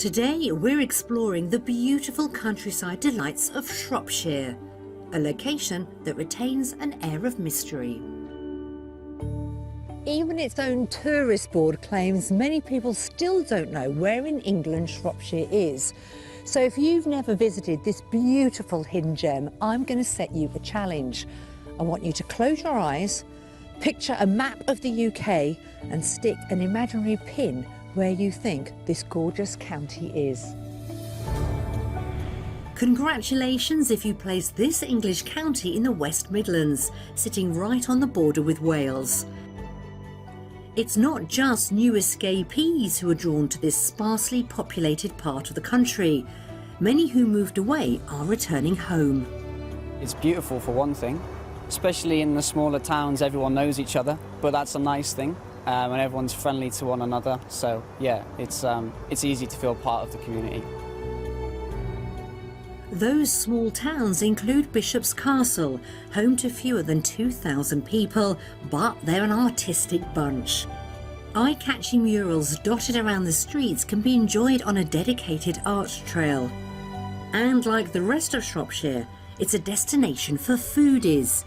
Today we're exploring the beautiful countryside delights of Shropshire, a location that retains an air of mystery. Even its own tourist board claims many people still don't know where in England Shropshire is. So if you've never visited this beautiful hidden gem, I'm going to set you a challenge. I want you to close your eyes, picture a map of the UK and stick an imaginary pin where you think this gorgeous county is. Congratulations if you place this English county in the West Midlands, sitting right on the border with Wales. It's not just new escapees who are drawn to this sparsely populated part of the country. Many who moved away are returning home. It's beautiful for one thing, especially in the smaller towns. Everyone knows each other, but that's a nice thing, and everyone's friendly to one another. So yeah, it's easy to feel part of the community. Those small towns include Bishop's Castle, home to fewer than 2,000 people, but they're an artistic bunch. Eye-catching murals dotted around the streets can be enjoyed on a dedicated art trail. And like the rest of Shropshire, it's a destination for foodies.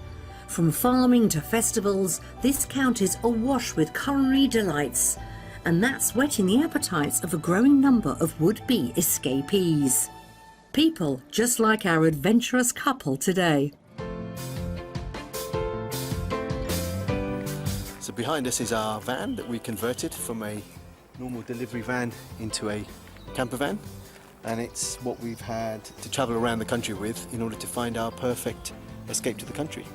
From farming to festivals, this county's awash with culinary delights. And that's whetting the appetites of a growing number of would-be escapees. People just like our adventurous couple today. So behind us is our van that we converted from a normal delivery van into a camper van. And it's what we've had to travel around the country with in order to find our perfect escape to the country.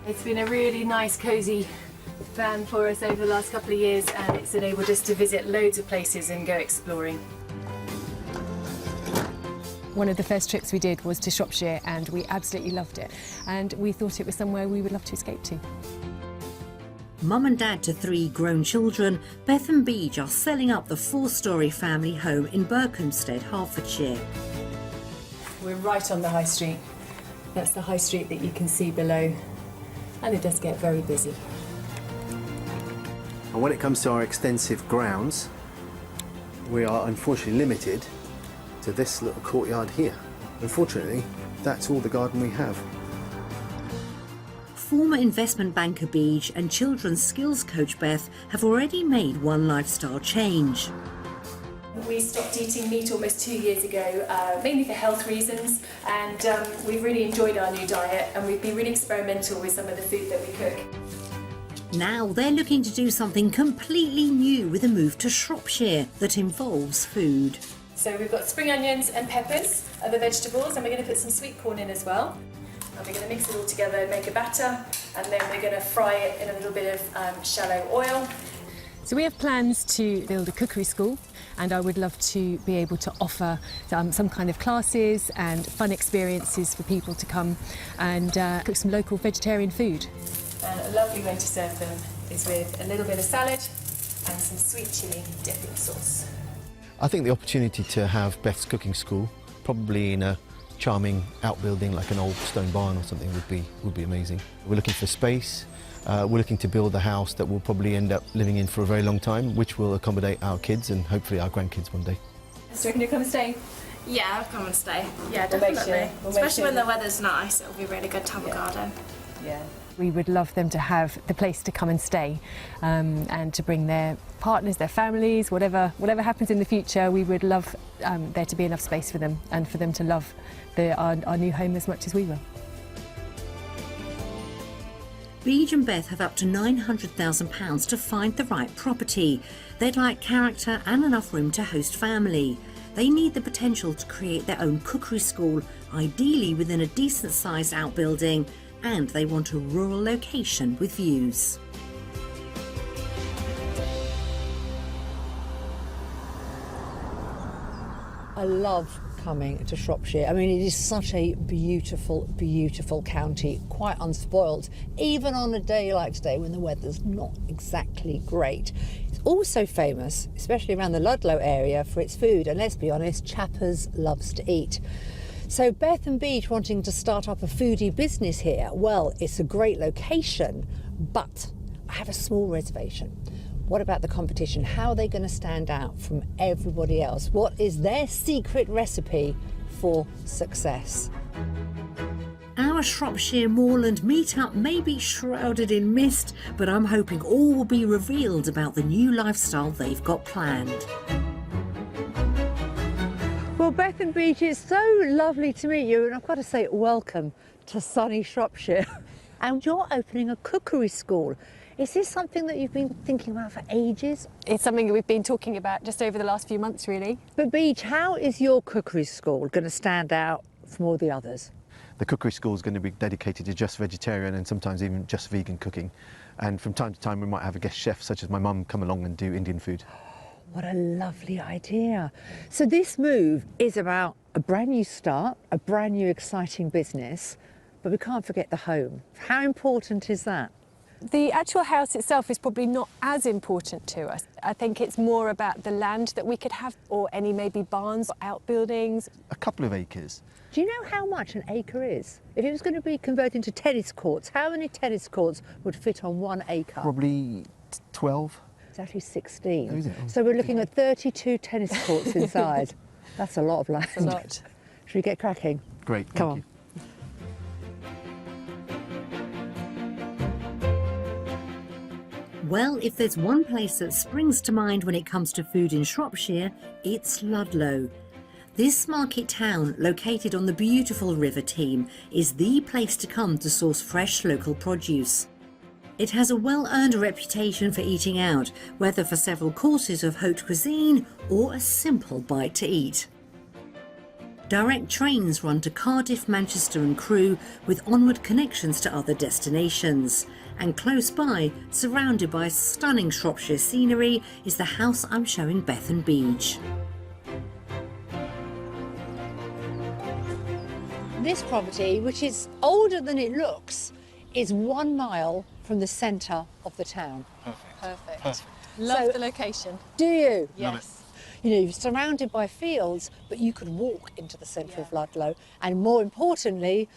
It's been a really nice, cosy van for us over the last couple of years, and it's enabled us to visit loads of places and go exploring. One of the first trips we did was to Shropshire and we absolutely loved it, and we thought it was somewhere we would love to escape to. Mum and Dad to 3 grown children, Beth and Beej are selling up the 4-storey family home in Berkhamsted, Hertfordshire. We're right on the high street. That's the high street that you can see below, and it does get very busy. And when it comes to our extensive grounds, we are unfortunately limited to this little courtyard here. Unfortunately, that's all the garden we have. Former investment banker Beej and children's skills coach Beth have already made one lifestyle change. We stopped eating meat almost 2 years ago, mainly for health reasons, and we've really enjoyed our new diet, and we've been really experimental with some of the food that we cook. Now they're looking to do something completely new with a move to Shropshire that involves food. So we've got spring onions and peppers, other vegetables, and we're going to put some sweet corn in as well. And we're going to mix it all together and make a batter, and then we're going to fry it in a little bit of shallow oil. So we have plans to build a cookery school, and I would love to be able to offer some kind of classes and fun experiences for people to come and cook some local vegetarian food. And a lovely way to serve them is with a little bit of salad and some sweet chilli dipping sauce. I think the opportunity to have Beth's cooking school, probably in a charming outbuilding like an old stone barn or something, would be amazing. We're looking for space. We're looking to build a house that we'll probably end up living in for a very long time, which will accommodate our kids and hopefully our grandkids one day. So can you come and stay? Yeah, I'll come and stay. Yeah, We'll make definitely. sure. Especially when the weather's nice, it'll be really good to have a garden. Yeah. We would love them to have the place to come and stay, and to bring their partners, their families, whatever happens in the future. We would love there to be enough space for them and for them to love our new home as much as we will. Beej and Beth have up to £900,000 to find the right property. They'd like character and enough room to host family. They need the potential to create their own cookery school, ideally within a decent-sized outbuilding, and they want a rural location with views. I love coming to Shropshire. I mean, it is such a beautiful, beautiful county, quite unspoilt, even on a day like today when the weather's not exactly great. It's also famous, especially around the Ludlow area, for its food, and let's be honest, Chappers loves to eat. So Beth and Beej wanting to start up a foodie business here, well, it's a great location, but I have a small reservation. What about the competition? How are they going to stand out from everybody else? What is their secret recipe for success? Our Shropshire Moorland meetup may be shrouded in mist, but I'm hoping all will be revealed about the new lifestyle they've got planned. Well, Beth and Beach, it's so lovely to meet you, and I've got to say welcome to sunny Shropshire. And you're opening a cookery school. Is this something that you've been thinking about for ages? It's something that we've been talking about just over the last few months, really. But Beach, how is your cookery school going to stand out from all the others? The cookery school is going to be dedicated to just vegetarian and sometimes even just vegan cooking. And from time to time we might have a guest chef such as my mum come along and do Indian food. What a lovely idea. So this move is about a brand new start, a brand new exciting business, but we can't forget the home. How important is that? The actual house itself is probably not as important to us. I think it's more about the land that we could have, or any maybe barns or outbuildings. A couple of acres. Do you know how much an acre is? If it was going to be converted into tennis courts, how many tennis courts would fit on 1 acre? Probably 12. It's actually 16. Oh, is it? Oh. So we're looking at 32 tennis courts inside. That's a lot of land. That's a lot. Should we get cracking? Great, Come on. thank you. Well, if there's one place that springs to mind when it comes to food in Shropshire, it's Ludlow. This market town, located on the beautiful River Team, is the place to come to source fresh local produce. It has a well-earned reputation for eating out, whether for several courses of haute cuisine or a simple bite to eat. Direct trains run to Cardiff, Manchester and Crewe, with onward connections to other destinations. And close by, surrounded by stunning Shropshire scenery, is the house I'm showing Beth and Beach. This property, which is older than it looks, is 1 mile from the centre of the town. Perfect. Love the location. Do you? Yes. You know, you're surrounded by fields, but you could walk into the centre of Ludlow. And more importantly,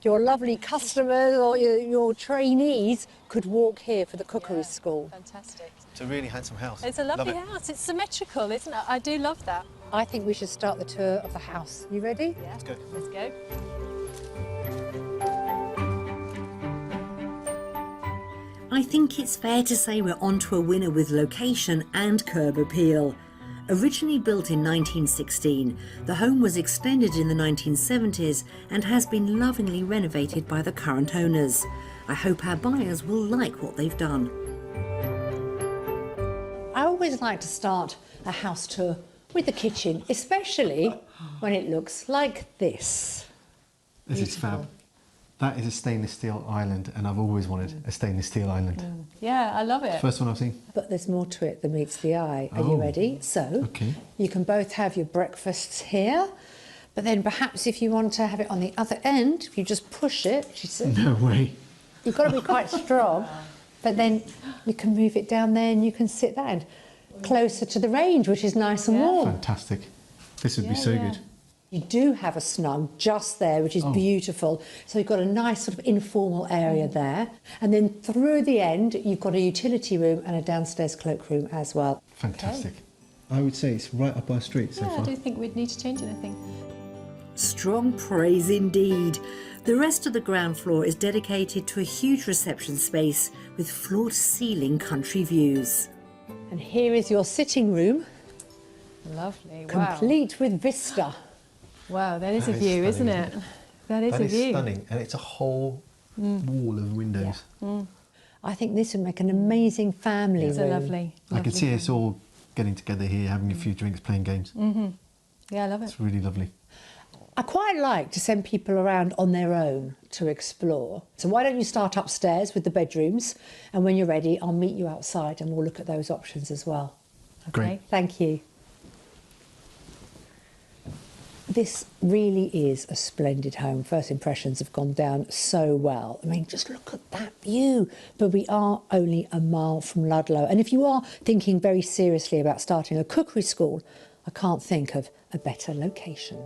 your lovely customers or your trainees could walk here for the cookery school. Fantastic. It's a really handsome house. It's a lovely Love it. house. It's symmetrical, isn't it? I do love that. I think we should start the tour of the house. You ready? Yeah. Let's go. Let's go. I think it's fair to say we're onto a winner with location and curb appeal. Originally built in 1916, the home was extended in the 1970s and has been lovingly renovated by the current owners. I hope our buyers will like what they've done. I always like to start a house tour with the kitchen, especially when it looks like this. This is fab. That is a stainless steel island, and I've always wanted a stainless steel island. Yeah, I love it. First one I've seen. But there's more to it than meets the eye. Are you Oh, ready? So, okay. you can both have your breakfasts here, but then perhaps if you want to have it on the other end, if you just push it, No way. you've got to be quite strong, but then you can move it down there and you can sit that end closer to the range, which is nice and warm. Fantastic. This would be so good. You do have a snug just there, which is beautiful. So you've got a nice sort of informal area there. And then through the end, you've got a utility room and a downstairs cloakroom as well. Fantastic. I would say it's right up our street so Yeah, I far. don't think we'd need to change anything. Strong praise indeed. The rest of the ground floor is dedicated to a huge reception space with floor-to-ceiling country views. And here is your sitting room, Lovely. complete with vista. Wow, that is That a is view, stunning, isn't isn't it? That is That a is view. stunning, and it's a whole wall of windows. I think this would make an amazing family It's room. a lovely. I can see us all getting together here, having a few drinks, playing games. Yeah, I love it. It's really lovely. I quite like to send people around on their own to explore. So why don't you start upstairs with the bedrooms, and when you're ready, I'll meet you outside and we'll look at those options as well. Great. Thank you. This really is a splendid home. First impressions have gone down so well. I mean, just look at that view. But we are only a mile from Ludlow. And if you are thinking very seriously about starting a cookery school, I can't think of a better location.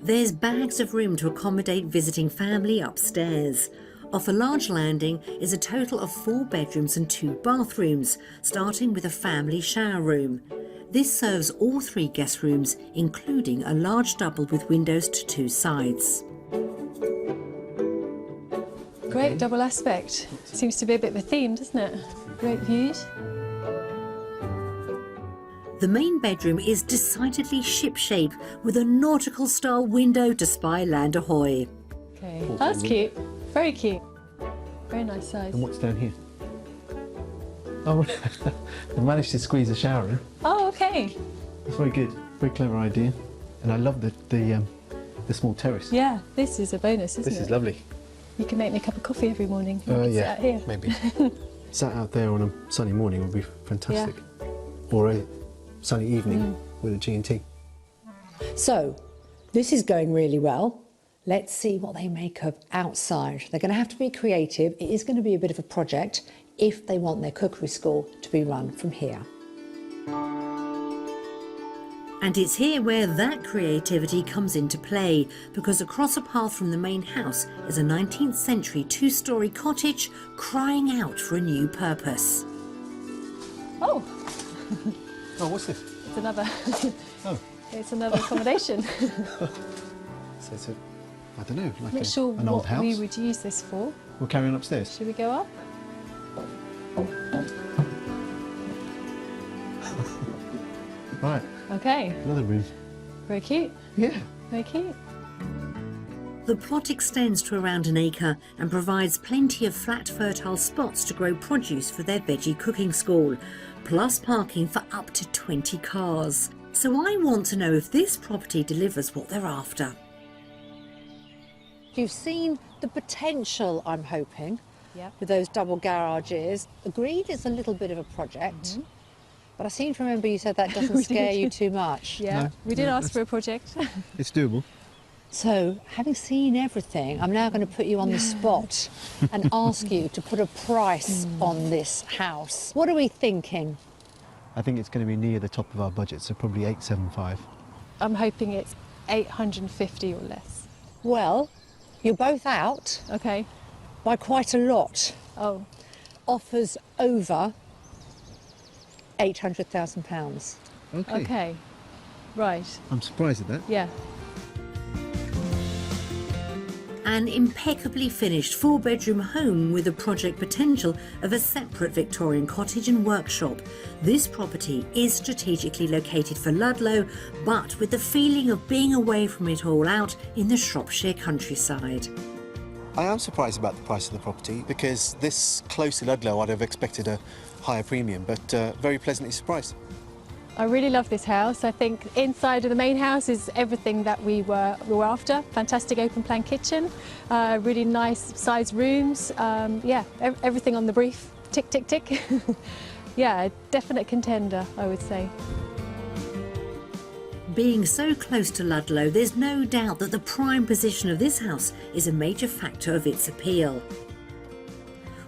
There's bags of room to accommodate visiting family upstairs. Off a large landing is a total of 4 bedrooms and 2 bathrooms, starting with a family shower room. This serves all 3 guest rooms, including a large double with windows to 2 sides. Great double aspect. Seems to be a bit of a theme, doesn't it? Great views. The main bedroom is decidedly ship-shape with a nautical-style window to spy Land Ahoy. Okay, that's cute. Very cute. Very nice size. And what's down here? Oh, I managed to squeeze a shower in. Oh, okay. That's very good. Very clever idea. And I love the small terrace. Yeah, this is a bonus, isn't it? This is lovely. You can make me a cup of coffee every morning. You can sit out here. Maybe. Sat out there on a sunny morning would be fantastic. Or a sunny evening with a G&T. So, this is going really well. Let's see what they make of outside. They're going to have to be creative. It is going to be a bit of a project if they want their cookery school to be run from here. And it's here where that creativity comes into play, because across a path from the main house is a 19th century 2-storey cottage crying out for a new purpose. Oh, Oh, what's this? it's another. Oh, It's another accommodation. so it's a, I don't know, like Not sure an old what house. we would use this for. We'll carry on upstairs. Should we go up? Right, Okay. another room. Very cute. Yeah. Very cute. The plot extends to around an acre and provides plenty of flat, fertile spots to grow produce for their veggie cooking school, plus parking for up to 20 cars. So I want to know if this property delivers what they're after. You've seen the potential, I'm hoping, Yeah. with those double garages. Agreed, it's a little bit of a project, but I seem to remember you said that doesn't We scare did. you too much. Yeah. No, We did no, ask for a project. It's doable. So, having seen everything, I'm now going to put you on the spot and ask you to put a price on this house. What are we thinking? I think it's going to be near the top of our budget, so probably 875. I'm hoping it's 850 or less. Well, you're both out Okay. by quite a lot. Oh, Offers over £800,000. okay. Right. I'm surprised at that. Yeah. An impeccably finished 4-bedroom home with a project potential of a separate Victorian cottage and workshop. This property is strategically located for Ludlow, but with the feeling of being away from it all out in the Shropshire countryside. I am surprised about the price of the property, because this close to Ludlow I'd have expected a higher premium, but very pleasantly surprised. I really love this house. I think inside of the main house is everything that we were after. Fantastic open plan kitchen, really nice sized rooms. Yeah, everything on the brief. Tick, tick, tick. Yeah, a definite contender, I would say. Being so close to Ludlow, there's no doubt that the prime position of this house is a major factor of its appeal.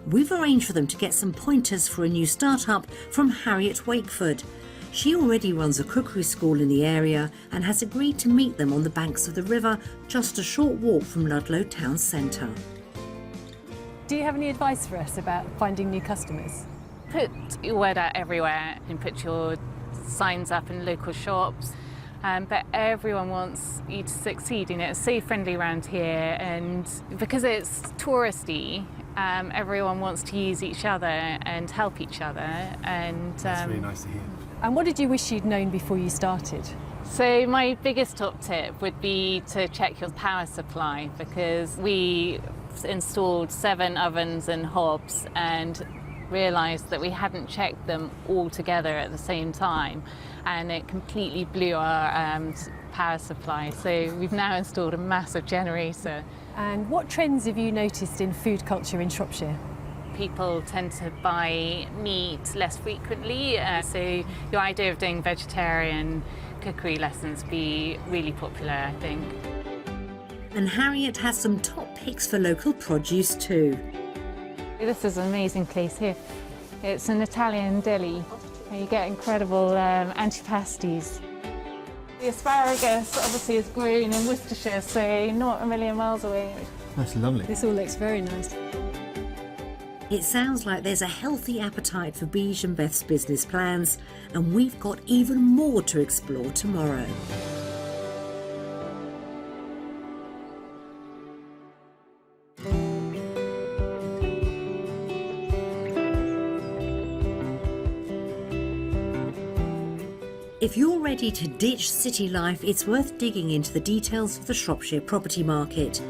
We've arranged for them to get some pointers for a new start-up from Harriet Wakeford. She already runs a cookery school in the area and has agreed to meet them on the banks of the river, just a short walk from Ludlow town centre. Do you have any advice for us about finding new customers? Put your word out everywhere and put your signs up in local shops. But everyone wants you to succeed. You know, it's so friendly around here, and because it's touristy, everyone wants to use each other and help each other. And That's really nice to hear. And what did you wish you'd known before you started? so my biggest top tip would be to check your power supply, because we installed 7 ovens and hobs and realised that we hadn't checked them all together at the same time, and it completely blew our power supply. So we've now installed a massive generator. And what trends have you noticed in food culture in Shropshire? People tend to buy meat less frequently, so your idea of doing vegetarian cookery lessons would be really popular, I think. And Harriet has some top picks for local produce too. This is an amazing place here. It's an Italian deli, and you get incredible antipasties. The asparagus obviously is grown in Worcestershire, so not a million miles away. That's lovely. This all looks very nice. It sounds like there's a healthy appetite for Beige and Beth's business plans, and we've got even more to explore tomorrow. If you're ready to ditch city life, it's worth digging into the details of the Shropshire property market.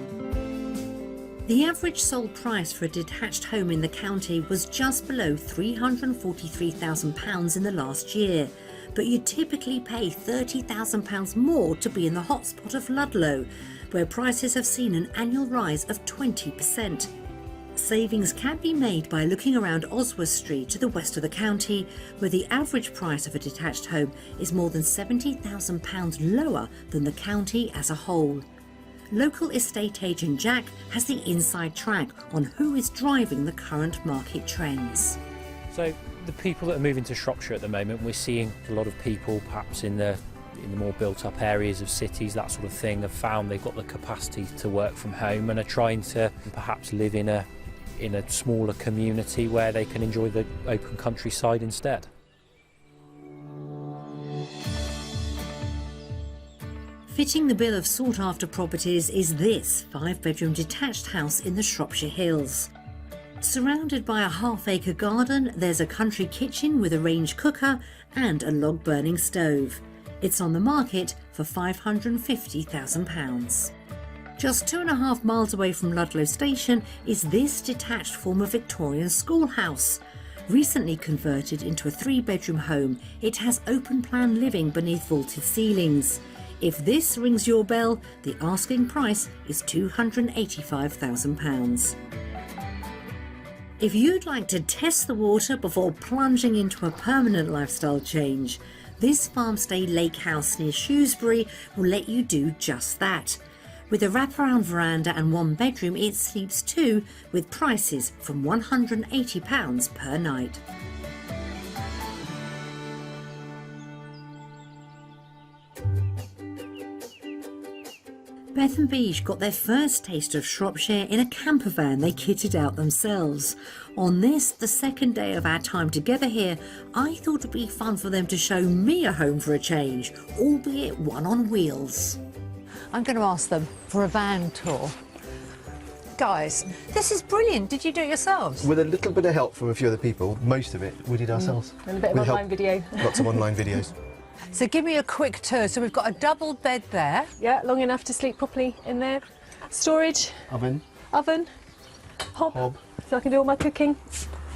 The average sold price for a detached home in the county was just below £343,000 in the last year, but you typically pay £30,000 more to be in the hotspot of Ludlow, where prices have seen an annual rise of 20%. Savings can be made by looking around Osworth Street to the west of the county, where the average price of a detached home is more than £70,000 lower than the county as a whole. Local estate agent Jack has the inside track on who is driving the current market trends. So the people that are moving to Shropshire at the moment, we're seeing a lot of people perhaps in the more built-up areas of cities, that sort of thing, have found they've got the capacity to work from home and are trying to perhaps live in a smaller community where they can enjoy the open countryside instead. Fitting the bill of sought-after properties is this 5-bedroom detached house in the Shropshire Hills. Surrounded by a half-acre garden, there's a country kitchen with a range cooker and a log-burning stove. It's on the market for £550,000. Just 2.5 miles away from Ludlow Station is this detached former Victorian schoolhouse. Recently converted into a 3-bedroom home, it has open-plan living beneath vaulted ceilings. If this rings your bell, the asking price is £285,000. If you'd like to test the water before plunging into a permanent lifestyle change, this farmstay lake house near Shrewsbury will let you do just that. With a wraparound veranda and 1 bedroom, it sleeps 2, with prices from £180 per night. Beth and Beige got their first taste of Shropshire in a camper van they kitted out themselves. On this, the second day of our time together here, I thought it'd be fun for them to show me a home for a change, albeit one on wheels. I'm going to ask them for a van tour. Guys, this is brilliant. Did you do it yourselves? With a little bit of help from a few other people, most of it we did ourselves. And a bit of With online video. Lots of online videos. So give me a quick tour. So we've got a double bed there. Yeah, long enough to sleep properly in there. Storage, Oven, oven, hob, so I can do all my cooking.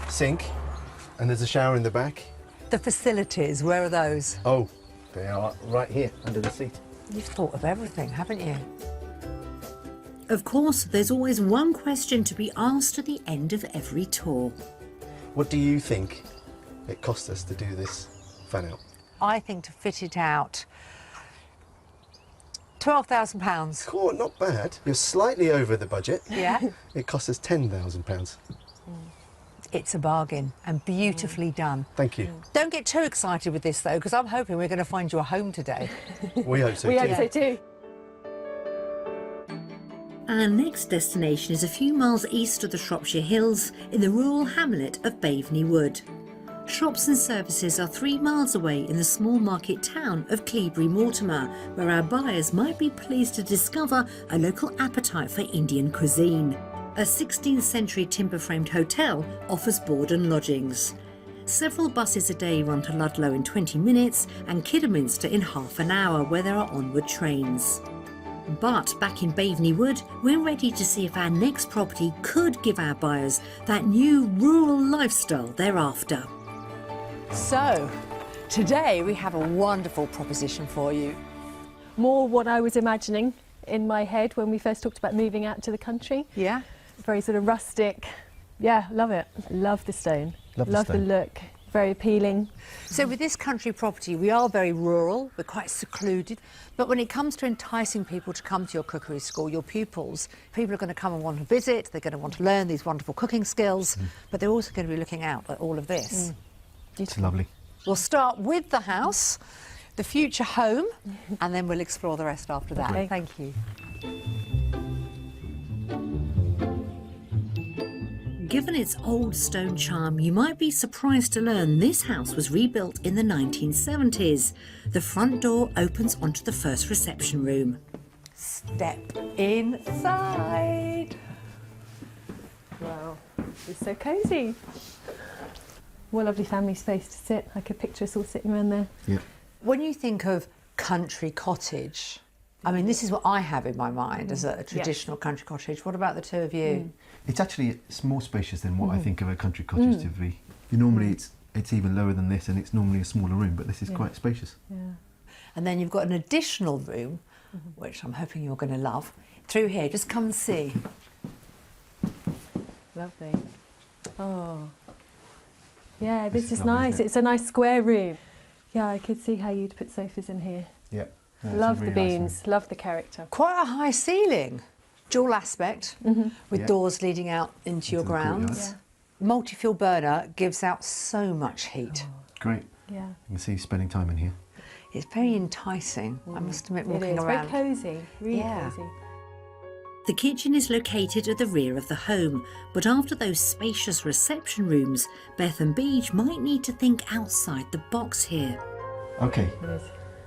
sink, and there's a shower in the back. The facilities, where are those? Oh, they are right here, under the seat. You've thought of everything, haven't you? Of course, there's always one question to be asked at the end of every tour. What do you think it cost us to do this fan out? I think to fit it out, £12,000. Cool, not bad. You're slightly over the budget. Yeah. It cost us £10,000. It's a bargain and beautifully done. Thank you. Don't get too excited with this though, because I'm hoping we're going to find you a home today. We hope so We too. hope so too. Our next destination is a few miles east of the Shropshire Hills in the rural hamlet of Baveney Wood. Shops and services are 3 miles away in the small market town of Cleobury Mortimer, where our buyers might be pleased to discover a local appetite for Indian cuisine. A 16th century timber-framed hotel offers board and lodgings. Several buses a day run to Ludlow in 20 minutes and Kidderminster in half an hour, where there are onward trains. But back in Baveney Wood, we're ready to see if our next property could give our buyers that new rural lifestyle they're after. So, today we have a wonderful proposition for you. More what I was imagining in my head when we first talked about moving out to the country. Yeah? Very sort of rustic. Yeah, love it. Love the stone. Love the Love the stone. look. Very appealing. So with this country property, we are very rural, we're quite secluded, but when it comes to enticing people to come to your cookery school, your pupils, people are going to come and want to visit, they're going to want to learn these wonderful cooking skills, but they're also going to be looking out at all of this. It's lovely. We'll start with the house, the future home, and then we'll explore the rest after that. Okay. Thank you. Given its old stone charm, you might be surprised to learn this house was rebuilt in the 1970s. The front door opens onto the first reception room. Step inside. Wow, it's so cosy. What a lovely family space to sit. I could picture us all sitting around there. Yeah. When you think of country cottage, I mean, this is what I have in my mind as a traditional country cottage. What about the two of you? It's actually more spacious than what I think of a country cottage to be. Normally it's even lower than this, and it's normally a smaller room, but this is quite spacious. Yeah. And then you've got an additional room, which I'm hoping you're going to love. Through here, just come and see. Lovely. Oh. Yeah, this is lovely, nice. isn't it? It's a nice square room. Yeah, I could see how you'd put sofas in here. Yeah. Love the beams, love the character. Quite a high ceiling. Dual aspect, with Yeah. doors leading out into your the courtyard. grounds. Multi-fuel burner gives out so much heat. Great. Yeah. You can see you spending time in here. It's very enticing, I must admit, It walking is around. very cosy, really Yeah. cosy. The kitchen is located at the rear of the home, but after those spacious reception rooms, Beth and Beej might need to think outside the box here. Okay, It is.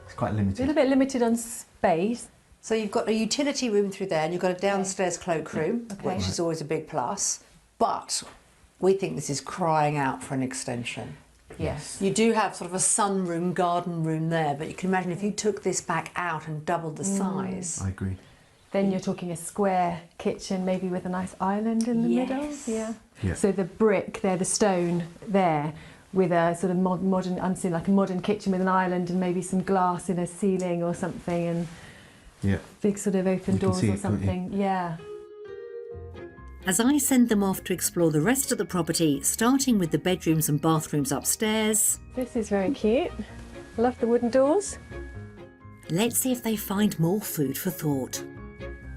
it's quite A limited. little bit limited on space. So you've got a utility room through there, and you've got a downstairs cloakroom, Okay. which is always a big plus. But we think this is crying out for an extension. Yes. You do have sort of a sunroom, garden room there, but you can imagine if you took this back out and doubled the size. I agree. Then you're talking a square kitchen, maybe with a nice island in the middle. Yes. Yeah. Yeah. So the brick there, the stone there, with a sort of modern, I'm seeing like a modern kitchen with an island and maybe some glass in a ceiling or something, and Yeah. big sort of open You can doors see or it, can't you? something. Yeah. As I send them off to explore the rest of the property, starting with the bedrooms and bathrooms upstairs, This is very cute. Love the wooden doors. let's see if they find more food for thought.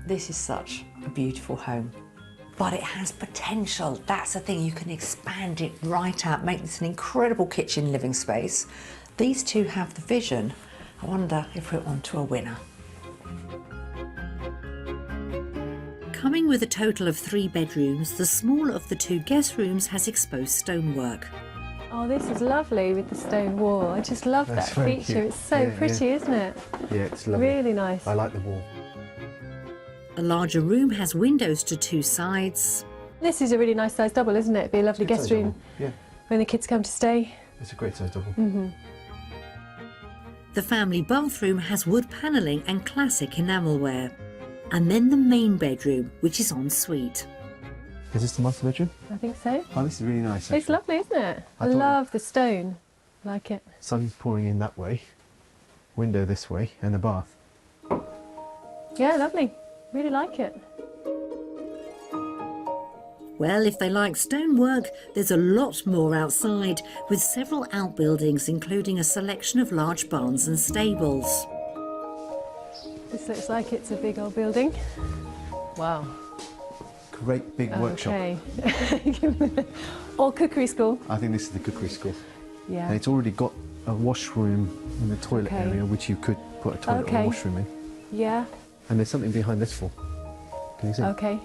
This is such a beautiful home, but it has potential. That's the thing, you can expand it right out, make this an incredible kitchen living space. These two have the vision. I wonder if we're on to a winner. Coming with a total of 3 bedrooms, the smaller of the 2 guest rooms has exposed stonework. Oh, this is lovely with the stone wall. I just love That's that very feature. cute. It's so Yeah, pretty, yeah. isn't it? Yeah, it's lovely. Really nice. I like the wall. A larger room has windows to 2 sides. This is a really nice size double, isn't it? It'd be a lovely Good guest size room double. Yeah, when the kids come to stay. it's a great size double. The family bathroom has wood panelling and classic enamelware. And then the main bedroom, which is en suite. Is this the master bedroom? I think so. Oh, this is really nice. It's actually. lovely, isn't it? I I thought- love the stone. Like it. Sun pouring in that way, window this way, and a bath. Yeah, lovely. Really like it. Well, if they like stonework, there's a lot more outside, with several outbuildings including a selection of large barns and stables. This looks like it's a big old building. Wow. Great big workshop. Okay. Or cookery school. I think this is the cookery school. Yeah. And it's already got a washroom in the toilet Okay. area, which you could put a toilet or Okay. a washroom in. Yeah. And there's something behind this wall. Can you see? Okay.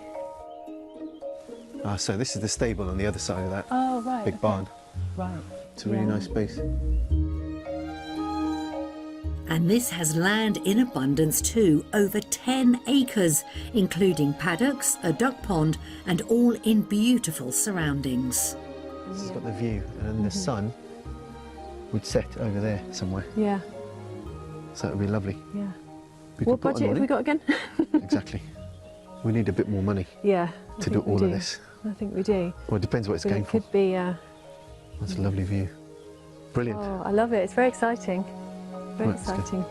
So this is the stable on the other side of that Oh, right. big okay. barn. Right. It's a really Yeah. nice space. And this has land in abundance too, over 10 acres, including paddocks, a duck pond, and all in beautiful surroundings. This has got the view, and then the sun would set over there somewhere. Yeah. So it would be lovely. Yeah. We What could put on budget have money. we got again? Exactly. We need a bit more money Yeah. I to do think we all of this. I think we do. Well, it depends what it's But going it for. could be. That's a lovely view. Brilliant. Oh, I love it. It's very exciting. Very Right, let's go. exciting.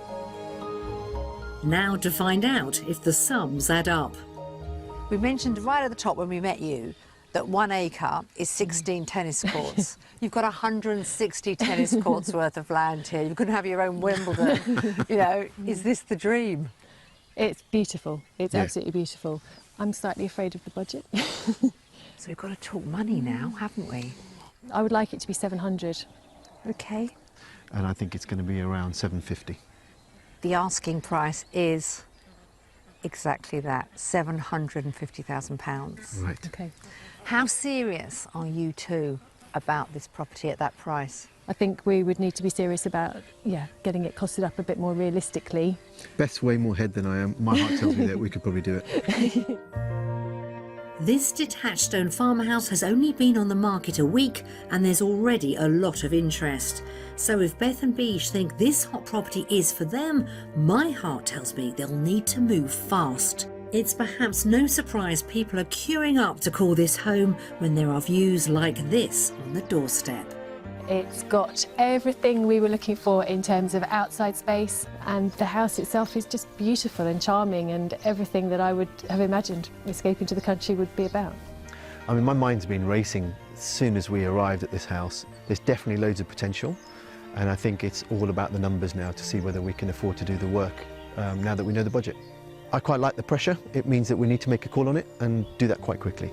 Now to find out if the sums add up. We mentioned right at the top when we met you that 1 acre is 16 tennis courts. You've got 160 tennis courts worth of land here. You could have your own Wimbledon. You know, is this the dream? It's beautiful. It's Yeah. absolutely beautiful. I'm slightly afraid of the budget. So we've got to talk money now, haven't we? I would like it to be 700. Okay. And I think it's going to be around 750. The asking price is exactly that, £750,000. Right. Okay. How serious are you two about this property at that price? I think we would need to be serious about, getting it costed up a bit more realistically. Beth's way more head than I am. My heart tells me that we could probably do it. This detached stone farmhouse has only been on the market a week and there's already a lot of interest. So if Beth and Beej think this hot property is for them, my heart tells me they'll need to move fast. It's perhaps no surprise people are queuing up to call this home when there are views like this on the doorstep. It's got everything we were looking for in terms of outside space, and the house itself is just beautiful and charming and everything that I would have imagined escaping to the country would be about. I mean, my mind's been racing as soon as we arrived at this house. There's definitely loads of potential, and I think it's all about the numbers now to see whether we can afford to do the work now that we know the budget. I quite like the pressure. It means that we need to make a call on it and do that quite quickly.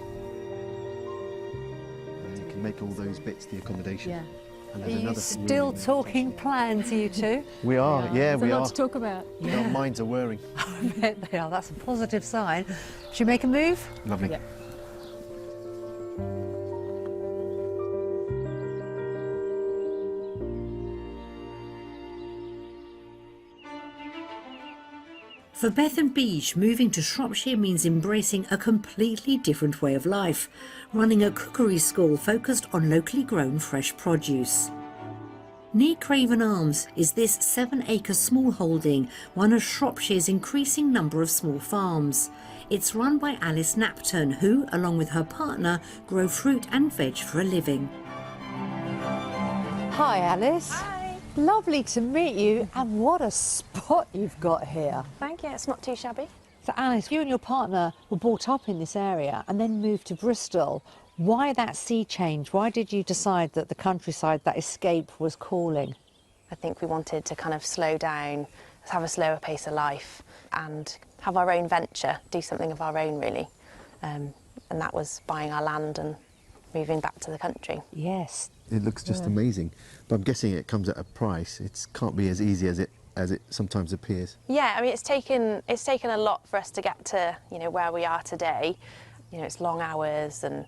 And you can make all those bits the accommodation. Yeah. And Are there's you another still room. talking plans, you two? We are, yeah, There's we a lot are. to talk about. Our minds are whirring. I bet they are. That's a positive sign. Should we make a move? Lovely. Yeah. For Beth and Beej, moving to Shropshire means embracing a completely different way of life, running a cookery school focused on locally grown fresh produce. Near Craven Arms is this 7-acre small holding, one of Shropshire's increasing number of small farms. It's run by Alice Napton, who, along with her partner, grow fruit and veg for a living. Hi, Alice. Hi. Lovely to meet you, and what a spot you've got here. Thank you, it's not too shabby. So, Alice, you and your partner were brought up in this area and then moved to Bristol. Why that sea change? Why did you decide that the countryside, that escape, was calling? I think we wanted to kind of slow down, have a slower pace of life and have our own venture, do something of our own really. And that was buying our land and moving back to the country. Yes. It looks just amazing, but I'm guessing it comes at a price. It can't be as easy as it sometimes appears. Yeah, I mean it's taken a lot for us to get to where we are today. It's long hours and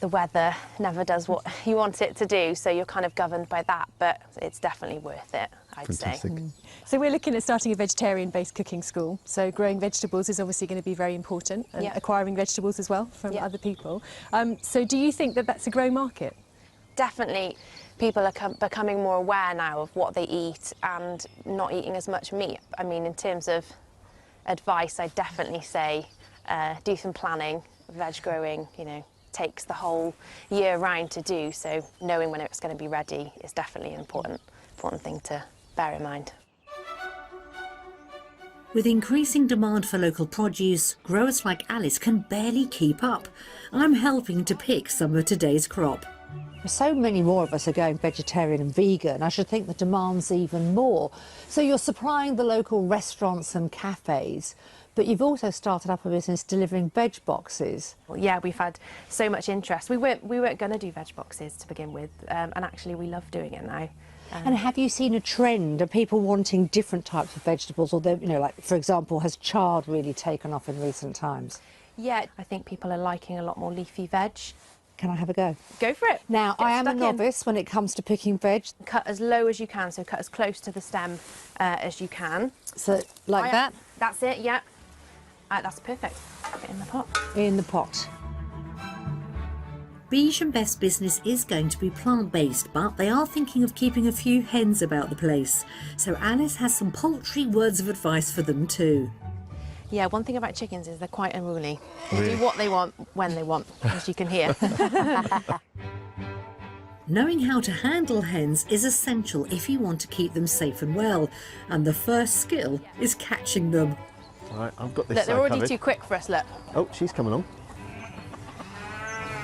the weather never does what you want it to do, so you're kind of governed by that, but it's definitely worth it, I'd say. So we're looking at starting a vegetarian-based cooking school. So growing vegetables is obviously going to be very important, and acquiring vegetables as well from other people. So do you think that that's a growing market? Definitely, people are becoming more aware now of what they eat and not eating as much meat. I mean, in terms of advice, I'd definitely say do some planning. Veg growing, takes the whole year round to do, so knowing when it's going to be ready is definitely an important thing to bear in mind. With increasing demand for local produce, growers like Alice can barely keep up. I'm helping to pick some of today's crop. So many more of us are going vegetarian and vegan. I should think the demand's even more. So you're supplying the local restaurants and cafes, but you've also started up a business delivering veg boxes. Well, yeah, we've had so much interest. We weren't going to do veg boxes to begin with, and actually we love doing it now. And have you seen a trend of people wanting different types of vegetables, or like for example, has chard really taken off in recent times? Yeah, I think people are liking a lot more leafy veg. Can I have a go? Go for it. Now, Get I am a stuck in. novice when it comes to picking veg. Cut as low as you can, so cut as close to the stem as you can. So, like that? That's it, yeah. That's perfect. Put it in the pot. In the pot. Beej and Beth's business is going to be plant-based, but they are thinking of keeping a few hens about the place. So Alice has some poultry words of advice for them too. Yeah, one thing about chickens is they're quite unruly. They do what they want, when they want, as you can hear. Knowing how to handle hens is essential if you want to keep them safe and well, and the first skill is catching them. All right, I've got this Look, they're side already covered. too quick for us, look. Oh, she's coming on.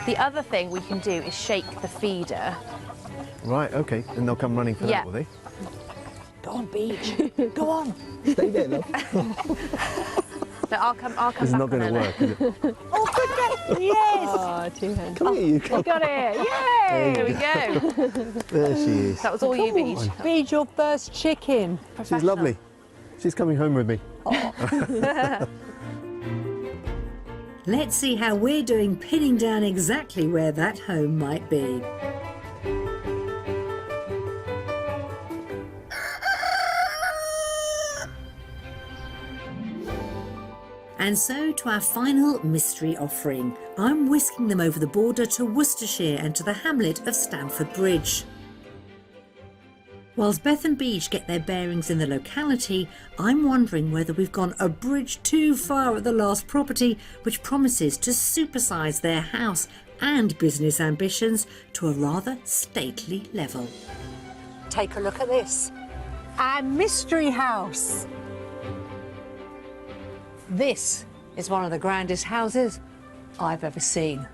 The other thing we can do is shake the feeder. Right, okay, and they'll come running for that, will they? Go on, Beej. Go on. Stay there, love. But I'll come This is back not going to on work, is it? Oh, goodness. Yes. Oh, 2 hands. Come here, you. We got it! Yay! There we go. There she is. That was all you, Beej. Beej, your first chicken. She's lovely. She's coming home with me. Let's see how we're doing pinning down exactly where that home might be. And so to our final mystery offering. I'm whisking them over the border to Worcestershire and to the hamlet of Stamford Bridge. Whilst Beth and Beach get their bearings in the locality, I'm wondering whether we've gone a bridge too far at the last property, which promises to supersize their house and business ambitions to a rather stately level. Take a look at this. Our mystery house. This is one of the grandest houses I've ever seen.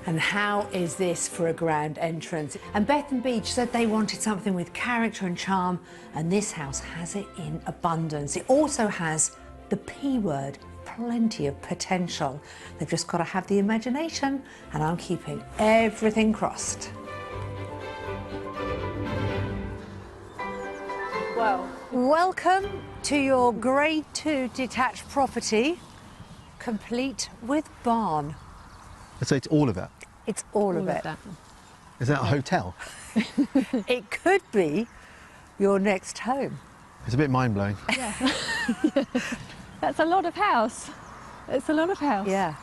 And how is this for a grand entrance? And Beth and Beach said they wanted something with character and charm, and this house has it in abundance. It also has the P word, plenty of potential. They've just got to have the imagination, and I'm keeping everything crossed. Wow. Welcome to your Grade 2 detached property, complete with barn. So it's all of that. It's all of it. That. Is that a hotel? It could be your next home. It's a bit mind-blowing. That's a lot of house. It's a lot of house. Yeah.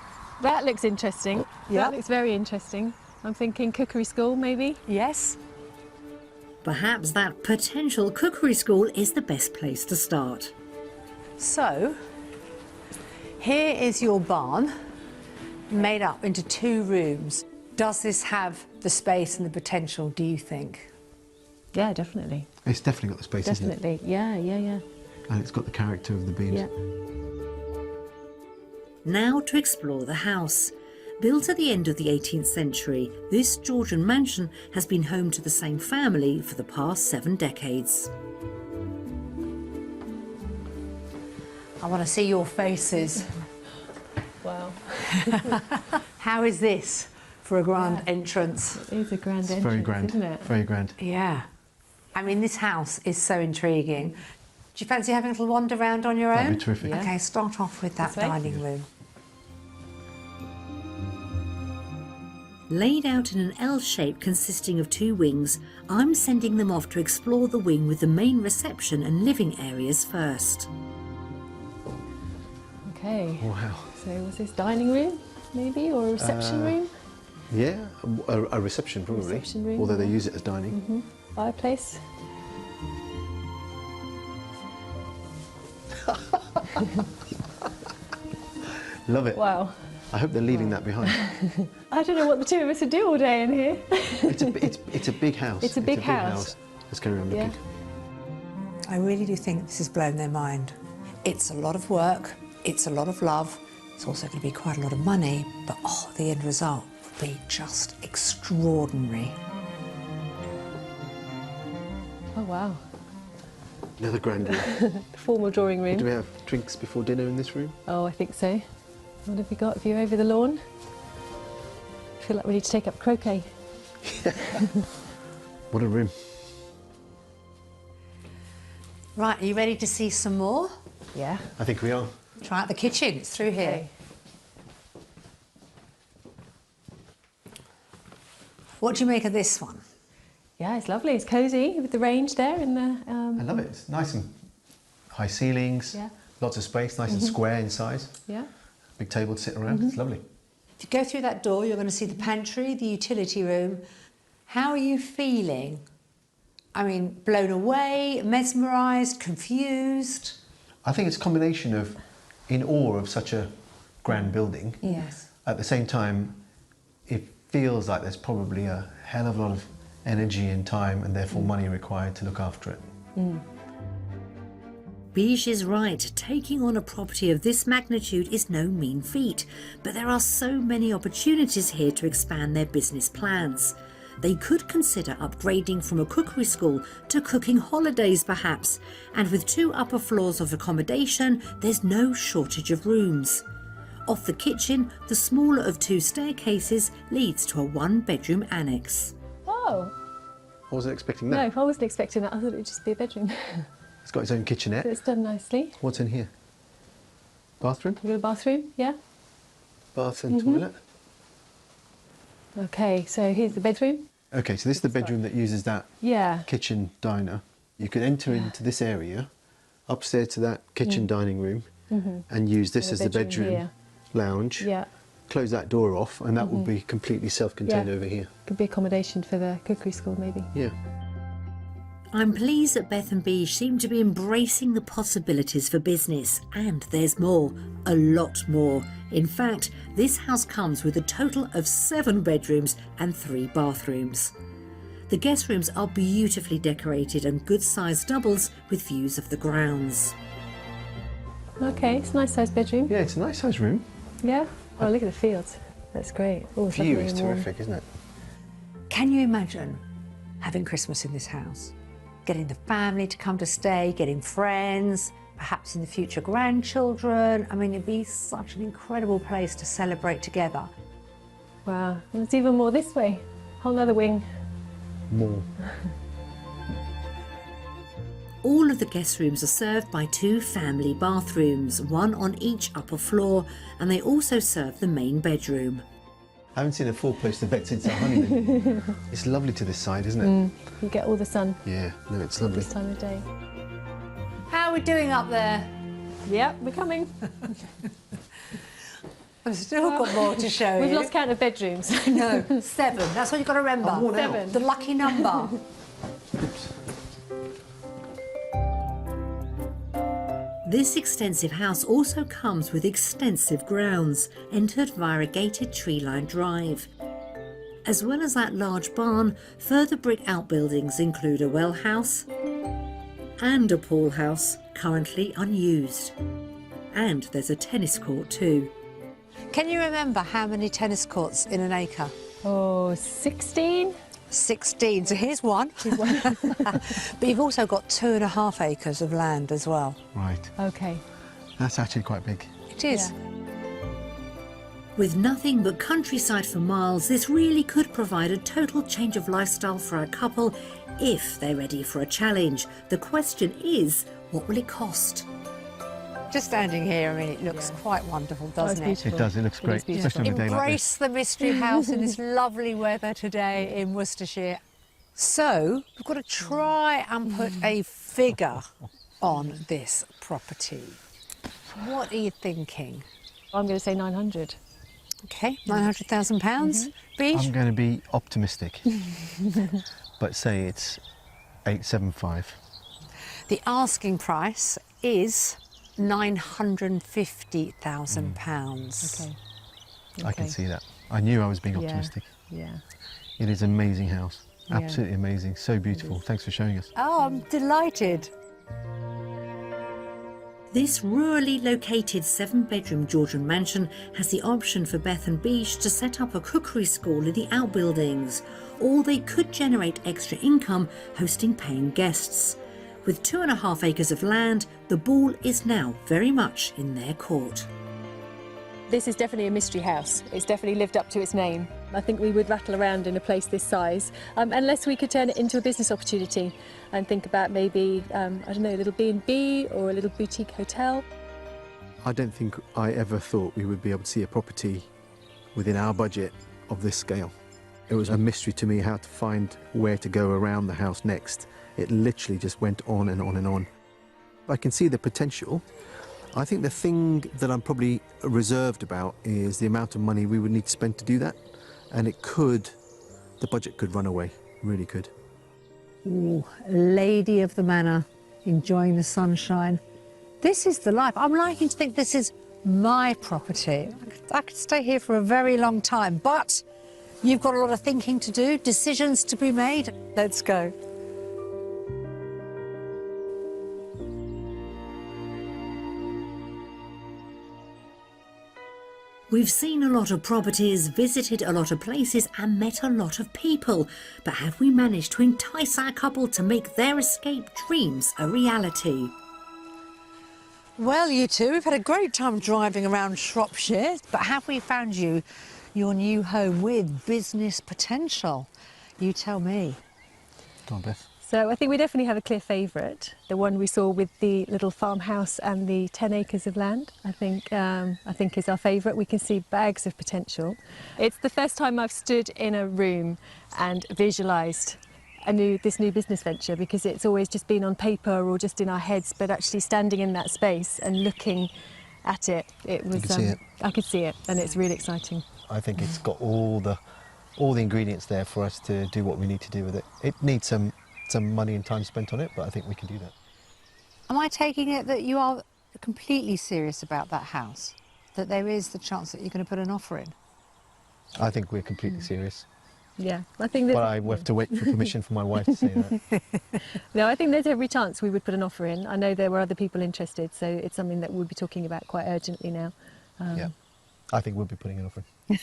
That looks interesting. Yeah. That looks very interesting. I'm thinking cookery school, maybe. Yes. Perhaps that potential cookery school is the best place to start. So, here is your barn, made up into 2 rooms. Does this have the space and the potential, do you think? Yeah, definitely. It's definitely got the space, isn't it? Definitely. Yeah. And it's got the character of the beams. Yeah. Now to explore the house. Built at the end of the 18th century, this Georgian mansion has been home to the same family for the past 7 decades. I want to see your faces. Wow. How is this for a grand entrance? It is a grand entrance, Very grand. isn't it? Very grand. Yeah. I mean, this house is so intriguing. Do you fancy having a little wander around on your own? That'd be terrific. Yeah. Okay, start off with that This way? dining room. Laid out in an L shape consisting of 2 wings, I'm sending them off to explore the wing with the main reception and living areas first. Okay. Wow. So was this dining room, maybe, or a reception room? Yeah, a reception probably. Reception room, Although they yeah. use it as dining. Fireplace. Love it. Wow. I hope they're leaving that behind. I don't know what the 2 of us would do all day in here. It's a big house. It's a big house. Let's carry on looking. I really do think this has blown their mind. It's a lot of work, it's a lot of love, it's also going to be quite a lot of money, but the end result will be just extraordinary. Oh, wow. Another grand room. Formal drawing room. Do we have drinks before dinner in this room? Oh, I think so. What have we got? View over the lawn? I feel like we need to take up croquet. What a room. Right, are you ready to see some more? Yeah. I think we are. Try out the kitchen, it's through here. Okay. What do you make of this one? Yeah, it's lovely. It's cosy with the range there in the. I love it. It's nice and high ceilings. Yeah. Lots of space, nice and square in size. Yeah. Big table to sit around. It's lovely. If you go through that door, you're going to see the pantry, the utility room. How are you feeling? I mean, blown away, mesmerised, confused? I think it's a combination of in awe of such a grand building. Yes. At the same time, it feels like there's probably a hell of a lot of energy and time and therefore money required to look after it. Bish is right, taking on a property of this magnitude is no mean feat, but there are so many opportunities here to expand their business plans. They could consider upgrading from a cookery school to cooking holidays perhaps, and with 2 upper floors of accommodation, there's no shortage of rooms. Off the kitchen, the smaller of 2 staircases leads to a 1-bedroom annex. Oh, I wasn't expecting No, that. I wasn't expecting that. I thought it would just be a bedroom. It's got its own kitchenette. It's done nicely. What's in here? Bathroom? We've got a bathroom, yeah. Bath and toilet. Okay, so here's the bedroom. Okay, so this is the bedroom that uses that Yeah. kitchen diner. You could enter into this area, upstairs to that kitchen dining room, and use this And as the the bedroom bedroom here. lounge. Yeah. Close that door off, and that will be completely self-contained Yeah. over here. Could be accommodation for the cookery school, maybe. Yeah. I'm pleased that Beth and Beej seem to be embracing the possibilities for business, and there's more, a lot more. In fact, this house comes with a total of 7 bedrooms and 3 bathrooms. The guest rooms are beautifully decorated and good-sized doubles with views of the grounds. Okay, it's a nice sized bedroom. Yeah, it's a nice sized room. Yeah. Oh, look at the fields. That's great. Oh, it's View lovely is and warm. terrific, isn't it? Can you imagine having Christmas in this house? Getting the family to come to stay, getting friends, perhaps in the future grandchildren. I mean, it'd be such an incredible place to celebrate together. Wow. And there's even more this way. Whole other wing. More. All of the guest rooms are served by 2 family bathrooms, one on each upper floor, and they also serve the main bedroom. I haven't seen a 4-poster bed since our honeymoon. It's lovely to this side, isn't it? You get all the sun Yeah, no, it's lovely. this time of day. How are we doing up there? Yep, we're coming. I've still got more to show We've you. lost count of bedrooms. No, 7. That's what you've got to remember. I'm worn out. 7. The lucky number. This extensive house also comes with extensive grounds, entered via a gated tree-lined drive. As well as that large barn, further brick outbuildings include a well house and a pool house, currently unused. And there's a tennis court too. Can you remember how many tennis courts in an acre? Oh, 16? 16. So here's one. But you've also got 2.5 acres of land as well. Right. Okay. That's actually quite big. It is. With nothing but countryside for miles, this really could provide a total change of lifestyle for a couple if they're ready for a challenge. The question is, what will it cost? Just standing here, I mean, it looks quite wonderful, doesn't it? It does, it looks great, beautiful. especially on a day like this. Embrace the mystery house in this lovely weather today in Worcestershire. So, we've got to try and put a figure on this property. What are you thinking? I'm going to say 900. Okay, £900,000. Beej? I'm going to be optimistic, but say it's 875. The asking price is £950,000. Okay. I can see that. I knew I was being Yeah. optimistic. Yeah. It is an amazing house. Yeah. Absolutely amazing. So beautiful. Thanks for showing us. Oh, I'm delighted. This rurally located 7-bedroom Georgian mansion has the option for Beth and Beej to set up a cookery school in the outbuildings, or they could generate extra income hosting paying guests. With 2.5 acres of land, the ball is now very much in their court. This is definitely a mystery house. It's definitely lived up to its name. I think we would rattle around in a place this size, unless we could turn it into a business opportunity and think about maybe, I don't know, a little B&B or a little boutique hotel. I don't think I ever thought we would be able to see a property within our budget of this scale. It was a mystery to me how to find where to go around the house next. It literally just went on and on and on. I can see the potential. I think the thing that I'm probably reserved about is the amount of money we would need to spend to do that. And the budget could run away, really could. Ooh, lady of the manor, enjoying the sunshine. This is the life. I'm liking to think this is my property. I could stay here for a very long time, but you've got a lot of thinking to do, decisions to be made. Let's go. We've seen a lot of properties, visited a lot of places and met a lot of people, but have we managed to entice our couple to make their escape dreams a reality? Well, you two, we've had a great time driving around Shropshire, but have we found you your new home with business potential? You tell me. Go on, Beth. So I think we definitely have a clear favourite, the one we saw with the little farmhouse and the 10 acres of land. I think is our favourite. We can see bags of potential. It's the first time I've stood in a room and visualised this new business venture, because it's always just been on paper or just in our heads, but actually standing in that space and looking at it, it was. You could see it. I could see it, and it's really exciting. I think it's got all the ingredients there for us to do what we need to do with it. It needs some money and time spent on it, but I think we can do that. Am I taking it that you are completely serious about that house? That there is the chance that you're going to put an offer in? I think we're completely serious. Yeah, I think that. But I have to wait for permission from my wife to say that. No, I think there's every chance we would put an offer in. I know there were other people interested, so it's something that we'll be talking about quite urgently now. Yeah, I think we'll be putting an offer in.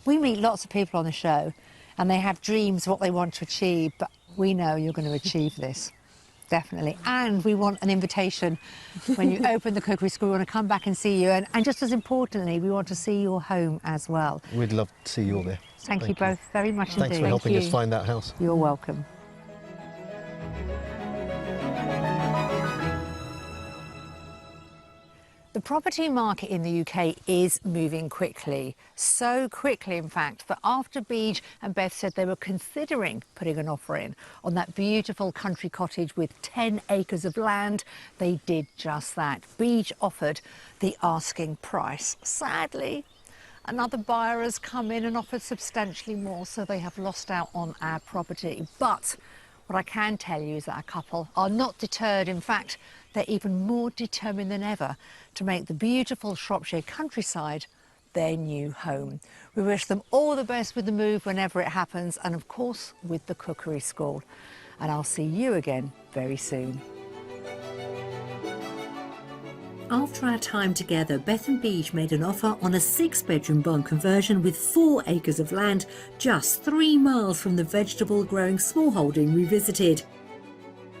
We meet lots of people on the show and they have dreams of what they want to achieve, but we know you're going to achieve this, definitely. And we want an invitation when you open the cookery school. We want to come back and see you, and just as importantly, we want to see your home as well. We'd love to see you all there. Thank you both very much indeed. Thanks for helping us find that house. You're welcome. The property market in the UK is moving quickly. So quickly, in fact, that after Beej and Beth said they were considering putting an offer in on that beautiful country cottage with 10 acres of land, they did just that. Beej offered the asking price. Sadly, another buyer has come in and offered substantially more, so they have lost out on our property. But what I can tell you is that our couple are not deterred. In fact, they're even more determined than ever to make the beautiful Shropshire countryside their new home. We wish them all the best with the move whenever it happens, and of course with the cookery school. And I'll see you again very soon. After our time together, Beth and Beej made an offer on a 6-bedroom barn conversion with 4 acres of land just 3 miles from the vegetable growing smallholding we visited.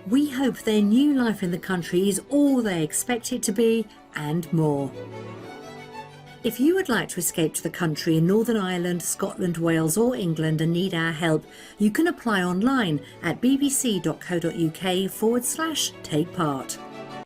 We hope their new life in the country is all they expect it to be and more. If you would like to escape to the country in Northern Ireland, Scotland, Wales or England and need our help, you can apply online at bbc.co.uk/take part.